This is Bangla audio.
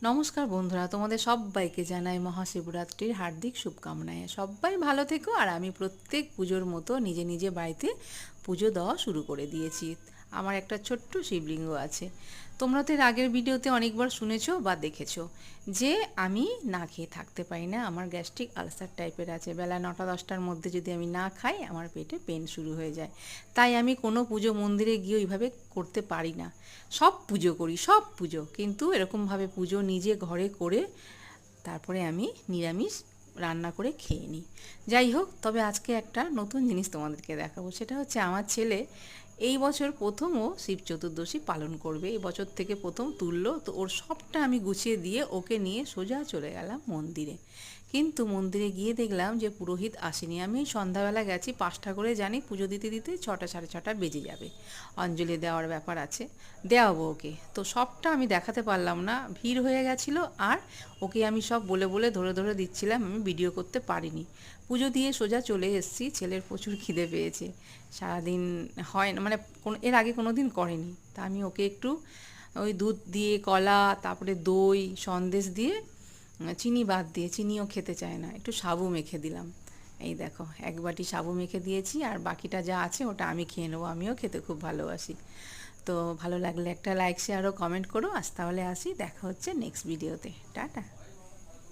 নমস্কার বন্ধুরা, তোমাদের সবাইকে জানাই মহাশিবরাত্রির হার্দিক শুভকামনায়। সবাই ভালো থেকো। আর আমি প্রত্যেক পুজোর মতো নিজে নিজে বাড়িতে পুজো দেওয়া শুরু করে দিয়েছি। আমার একটা ছোট্ট শিবলিঙ্গ আছে। তোমরা তো এর আগের ভিডিওতে অনেকবার শুনেছো বা দেখেছো যে আমি না খেয়ে থাকতে পারি না। আমার গ্যাস্ট্রিক আলসার টাইপের আছে। বেলা 9টা-10টার মধ্যে যদি আমি না খাই, আমার পেটে পেন শুরু হয়ে যায়। তাই আমি কোনো পুজো মন্দিরে গিয়ে ওইভাবে করতে পারি না। সব পুজো করি, সব পুজো, কিন্তু এরকমভাবে পুজো নিজে ঘরে করে তারপরে আমি নিরামিষ রান্না করে খেয়ে নিই। যাই হোক, তবে আজকে একটা নতুন জিনিস তোমাদেরকে দেখাবো। সেটা হচ্ছে আমার ছেলে এই বছর প্রথম ও শিব চতুর্দশী পালন করবে। এই বছর থেকে প্রথম তুললো, তো ওর সবটা আমি গুছিয়ে দিয়ে ওকে নিয়ে সোজা চলে গেলাম মন্দিরে। কিন্তু মন্দিরে গিয়ে দেখলাম যে পুরোহিত আসেনি। আমি সন্ধ্যাবেলা গেছি, 5টা করে জানি পুজো দিতে দিতে 6টা সাড়ে 6টা বেজে যাবে। অঞ্জলি দেওয়ার ব্যাপার আছে, দেওয়াবো ওকে। তো সবটা আমি দেখাতে পারলাম না, ভিড় হয়ে গেছিলো। আর ওকে আমি সব বলে বলে ধরে ধরে দিচ্ছিলাম, আমি ভিডিও করতে পারিনি। পুজো দিয়ে সোজা চলে এসেছি। ছেলের প্রচুর খিদে পেয়েছে, সারাদিন হয় না, মানে এর আগে কোনো দিন করেনি। তা আমি ওকে একটু ওই দুধ দিয়ে কলা, তারপরে দই সন্দেশ দিয়ে, চিনি বাদ দিয়ে, চিনিও খেতে চায় না, একটু সাবু মেখে দিলাম। এই দেখো, এক বাটি সাবু মেখে দিয়েছি, আর বাকিটা যা আছে ওটা আমি খেয়ে নেবো। আমিও খেতে খুব ভালোবাসি। তো ভালো লাগলে একটা লাইক, শেয়ার ও কমেন্ট করো। আজ তাহলে আসি, দেখা হচ্ছে নেক্সট ভিডিওতে। টাটা।